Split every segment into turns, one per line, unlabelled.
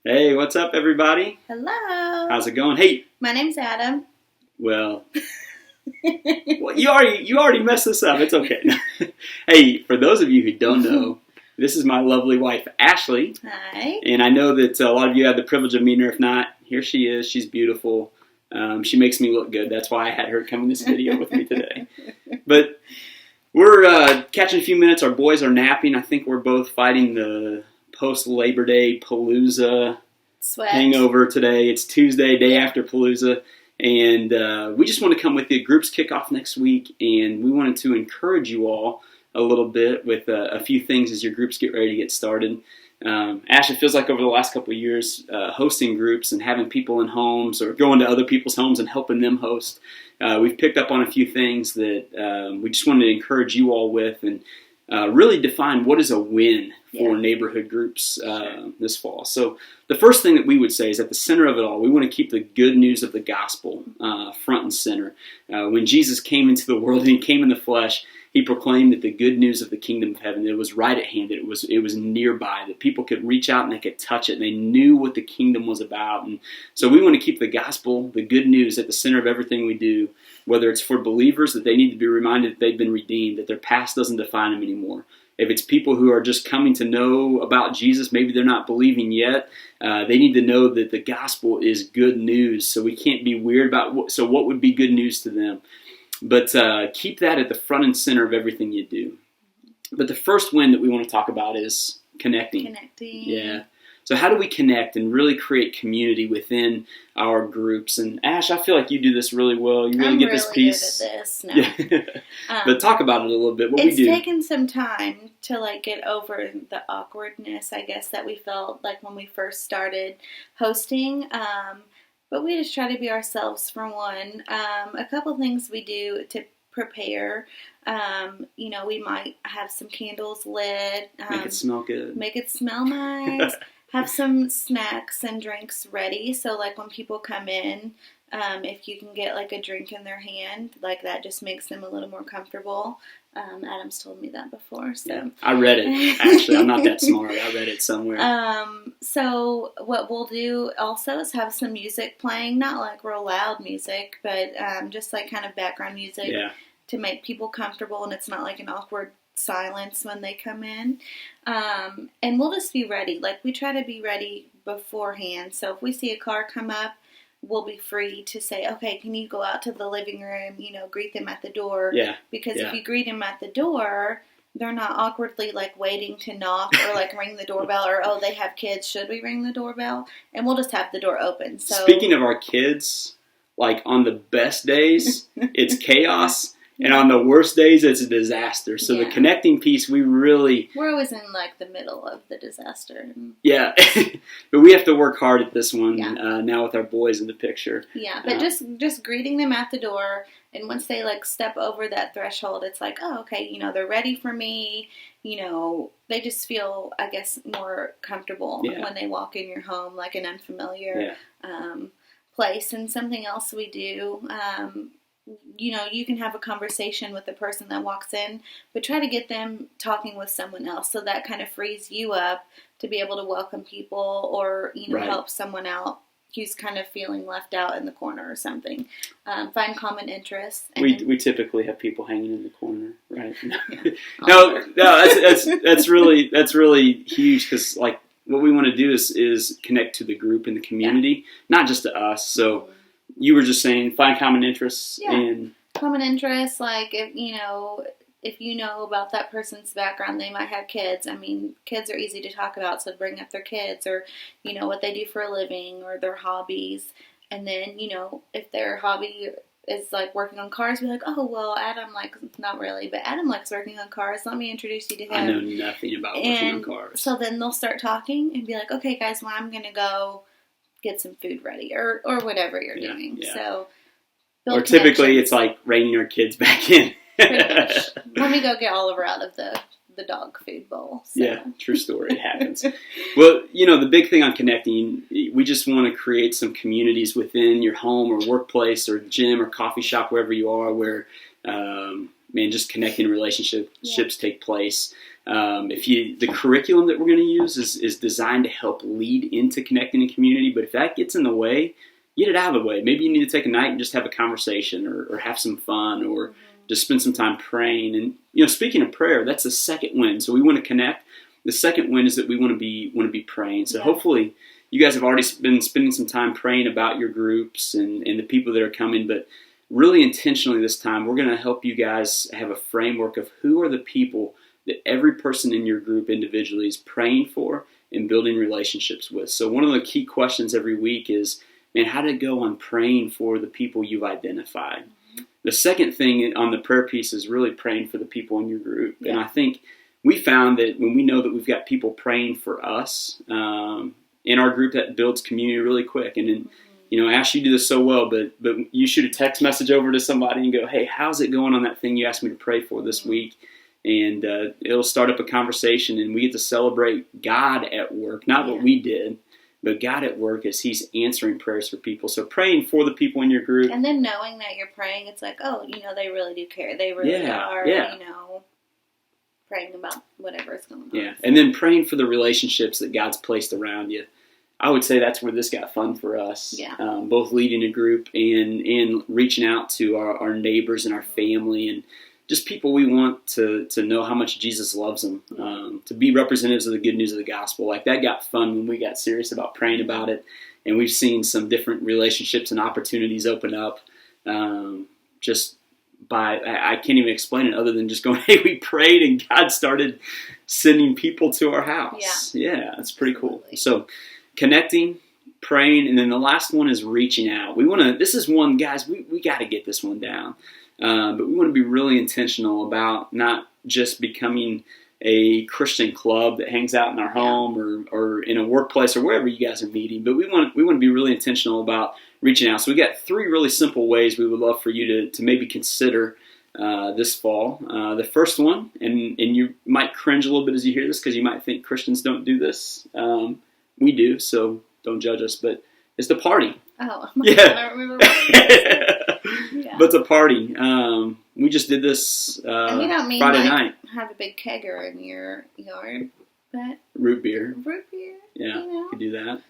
Hey, what's up, everybody?
Hello.
How's it going? Hey,
My name's Adam.
well, you already messed this up. It's okay. Hey, for those of you who don't know, this is my lovely wife, Ashley.
Hi.
And I know that a lot of you had the privilege of meeting her. If not, here she is. She's beautiful. She makes me look good. That's why I had her come in this video with me today. But we're catching a few minutes. Our boys are napping. I think we're both fighting the post-Labor Day Palooza
Sweat.
hangover today. It's Tuesday, day after Palooza. And we just want to come with you. Groups kick off next week. And we wanted to encourage you all a little bit with a few things as your groups get ready to get started. Ash, it feels like over the last couple of years, hosting groups and having people in homes or going to other people's homes and helping them host, we've picked up on a few things that we just wanted to encourage you all with and really define what is a win for neighborhood groups this fall. So the first thing that we would say is at the center of it all, we want to keep the good news of the gospel front and center. When Jesus came into the world and he came in the flesh, he proclaimed that the good news of the kingdom of heaven, it was right at hand, it was nearby, that people could reach out and they could touch it, and they knew what the kingdom was about. And so we want to keep the gospel, the good news, at the center of everything we do, whether it's for believers that they need to be reminded that they've been redeemed, that their past doesn't define them anymore. If it's people who are just coming to know about Jesus, maybe they're not believing yet, they need to know that the gospel is good news. So we can't be weird about what would be good news to them. But keep that at the front and center of everything you do. But the first win that we want to talk about is connecting. Yeah. So how do we connect and really create community within our groups? And Ash, I feel like you do this really well. You really get this piece.
I'm really good at this. No.
Yeah. But talk about it a little bit. What we do.
It's taken some time to get over the awkwardness, I guess, that we felt like when we first started hosting. But we just try to be ourselves for one. A couple things we do to prepare. We might have some candles lit.
Make it smell good.
Make it smell nice. Have some snacks and drinks ready. So when people come in, if you can get a drink in their hand, that just makes them a little more comfortable. Adam's told me that before. So
yeah, I read it. Actually, I'm not that smart. I read it somewhere.
So what we'll do also is have some music playing, not real loud music, but just kind of background music to make people comfortable, and it's not an awkward silence when they come in. And we'll just be ready. We try to be ready beforehand. So if we see a car come up, we'll be free to say, okay, can you go out to the living room, greet them at the door.
Yeah.
Because if you greet them at the door, they're not awkwardly waiting to knock or ring the doorbell or, oh, they have kids, should we ring the doorbell? And we'll just have the door open. So
speaking of our kids, on the best days, it's chaos. And on the worst days, it's a disaster. So the connecting piece, we're always
in the middle of the disaster.
Yeah, but we have to work hard at this one now with our boys in the picture.
Yeah, but just greeting them at the door, and once they step over that threshold, it's oh, okay, they're ready for me. They just feel, I guess, more comfortable when they walk in your home, an unfamiliar place. And something else we do. You can have a conversation with the person that walks in, but try to get them talking with someone else. So that kind of frees you up to be able to welcome people or, help someone out who's kind of feeling left out in the corner or something. Find common interests.
We typically have people hanging in the corner, right? No, that's really huge because what we want to do is connect to the group and the community, not just to us. So. You were just saying find common interests. And
common interests, if you know about that person's background, they might have kids. I mean, kids are easy to talk about, so bring up their kids or, what they do for a living or their hobbies. And then, if their hobby is working on cars, be oh, well, Adam not really, but Adam likes working on cars. Let me introduce you to him.
I know nothing about working on cars.
So then they'll start talking and be okay, guys, well, I'm going to go get some food ready or whatever you're doing. Yeah. So,
or typically it's reining our kids back in.
Let me go get Oliver out of the dog food bowl. So.
Yeah, true story. It happens. Well, the big thing on connecting, we just want to create some communities within your home or workplace or gym or coffee shop, wherever you are, where just connecting relationships take place. The curriculum that we're going to use is designed to help lead into connecting in community, but if that gets in the way, get it out of the way. Maybe you need to take a night and just have a conversation or have some fun or just spend some time praying. And, speaking of prayer, that's the second win. So we want to connect. The second win is that we want to be praying. So hopefully you guys have already been spending some time praying about your groups and the people that are coming, but really intentionally this time, we're going to help you guys have a framework of who are the people that every person in your group individually is praying for and building relationships with. So one of the key questions every week is, man, how did it go on praying for the people you've identified? The second thing on the prayer piece is really praying for the people in your group. Yeah. And I think we found that when we know that we've got people praying for us in our group, that builds community really quick. And then, Ash, you do this so well, but you shoot a text message over to somebody and go, hey, how's it going on that thing you asked me to pray for this week? And it'll start up a conversation, and we get to celebrate God at work, not what we did, but God at work as He's answering prayers for people. So praying for the people in your group. And
then knowing that you're praying, it's like, oh, they really do care. They really are, praying about whatever is going on.
Yeah, and then praying for the relationships that God's placed around you. I would say that's where this got fun for us. Yeah. Both leading a group and reaching out to our neighbors and our family and just people we want to know how much Jesus loves them, to be representatives of the good news of the gospel. Like that got fun when we got serious about praying about it, and we've seen some different relationships and opportunities open up just by, I can't even explain it other than just going, hey, we prayed and God started sending people to our house. Yeah, it's pretty cool. So connecting, praying, and then the last one is reaching out. This is one, guys, we got to get this one down. But we want to be really intentional about not just becoming a Christian club that hangs out in our home or in a workplace or wherever you guys are meeting. But we want to be really intentional about reaching out. So we got 3 really simple ways we would love for you to maybe consider this fall. The first one, and you might cringe a little bit as you hear this because you might think Christians don't do this. We do, so don't judge us. But it's the party.
Oh, I don't remember what
But it's a party. We just did this
and you don't mean
Friday night.
Have a big kegger in your yard, but
root beer.
Yeah,
could do that.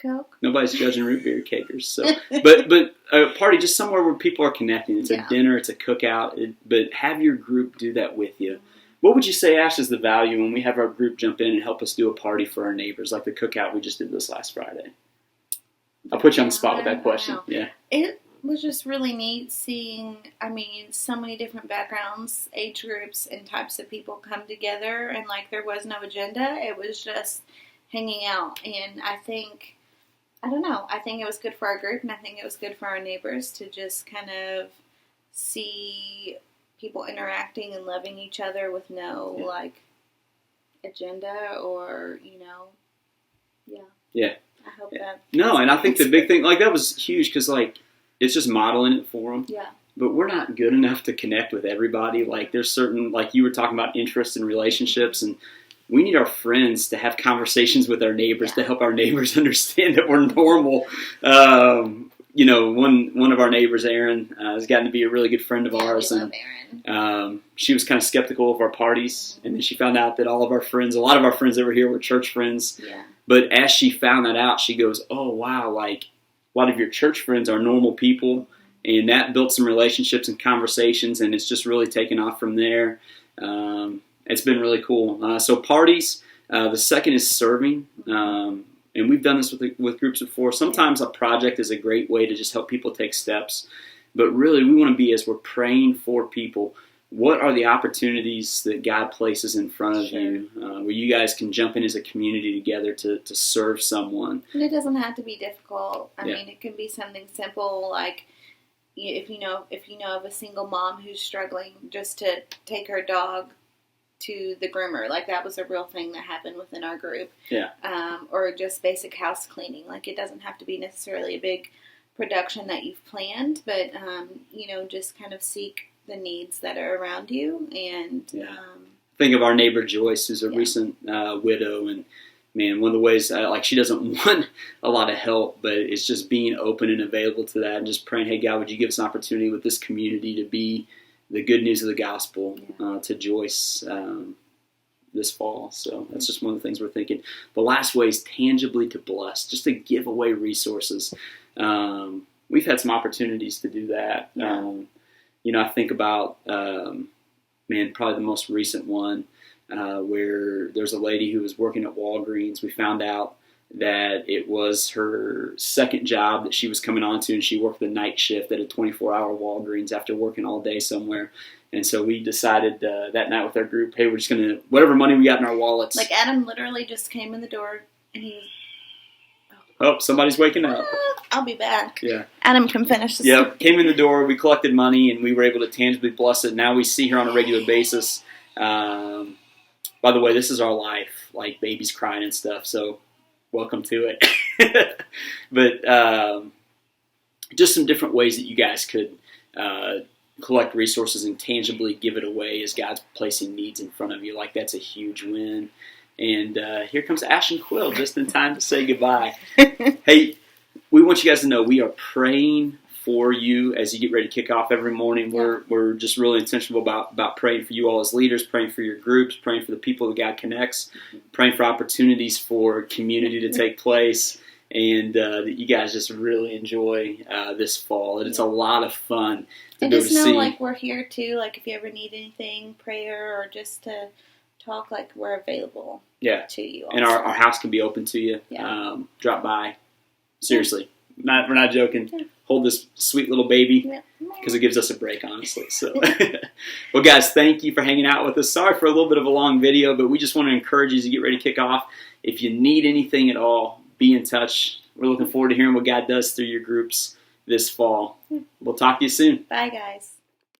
Coke.
Nobody's judging root beer keggers. So, but a party just somewhere where people are connecting. It's a dinner. It's a cookout. But have your group do that with you. What would you say, Ash, is the value when we have our group jump in and help us do a party for our neighbors, like the cookout we just did this last Friday? I'll put you on the spot with that question. Yeah.
It was just really neat seeing, so many different backgrounds, age groups, and types of people come together, and there was no agenda. It was just hanging out, and I think it was good for our group, and I think it was good for our neighbors to just kind of see people interacting and loving each other with no, agenda or,
Yeah.
I hope that.
No, and I think the big thing, that was huge because, it's just modeling it for them.
Yeah.
But we're not good enough to connect with everybody. There's certain, you were talking about interests and relationships, and we need our friends to have conversations with our neighbors to help our neighbors understand that we're normal. One of our neighbors, Erin, has gotten to be a really good friend of ours.
We love Erin.
She was kind of skeptical of our parties, and then she found out that a lot of our friends that were here were church friends.
Yeah.
But as she found that out, she goes, oh, wow, a lot of your church friends are normal people, and that built some relationships and conversations, and it's just really taken off from there. It's been really cool. So parties, the second is serving, and we've done this with groups before. Sometimes a project is a great way to just help people take steps, but really we want to be, as we're praying for people, what are the opportunities that God places in front of you where you guys can jump in as a community together to serve someone?
And it doesn't have to be difficult. I mean, it can be something simple like if you know of a single mom who's struggling just to take her dog to the groomer. That was a real thing that happened within our group.
Yeah.
Or just basic house cleaning. It doesn't have to be necessarily a big production that you've planned, but just kind of seek the needs that are around you. And
think of our neighbor Joyce, who's a recent widow, and man, one of the ways she doesn't want a lot of help, but it's just being open and available to that, and just praying, hey God, would you give us an opportunity with this community to be the good news of the gospel to Joyce this fall. So that's just one of the things we're thinking. The last way is tangibly to bless, just to give away resources. We've had some opportunities to do that. I think about, probably the most recent one where there's a lady who was working at Walgreens. We found out that it was her second job that she was coming on to, and she worked the night shift at a 24-hour Walgreens after working all day somewhere. And so we decided that night with our group, hey, we're just going to, whatever money we got in our wallets.
Like Adam literally just came in the door, and he was,
oh, somebody's waking up.
I'll be back.
Yeah.
Adam can finish this.
Yep, came in the door, we collected money, and we were able to tangibly bless it. Now we see her on a regular basis. By the way, this is our life, like babies crying and stuff, so welcome to it. But just some different ways that you guys could collect resources and tangibly give it away as God's placing needs in front of you. Like, that's a huge win. And here comes Ash and Quill just in time to say goodbye. Hey, we want you guys to know we are praying for you as you get ready to kick off every morning. We're just really intentional about praying for you all as leaders, praying for your groups, praying for the people that God connects, praying for opportunities for community to take place, and that you guys just really enjoy this fall. And it's a lot of fun to
and
go
just
to
know,
see.
like, we're here too. Like, if you ever need anything, prayer, or just to talk, like, we're available to you. Also.
And our house can be open to you.
Yeah.
Drop by. Seriously. We're not joking. Yeah. Hold this sweet little baby because it gives us a break, honestly. So, well, guys, thank you for hanging out with us. Sorry for a little bit of a long video, but we just want to encourage you as you get ready to kick off. If you need anything at all, be in touch. We're looking forward to hearing what God does through your groups this fall. We'll talk to you soon.
Bye, guys.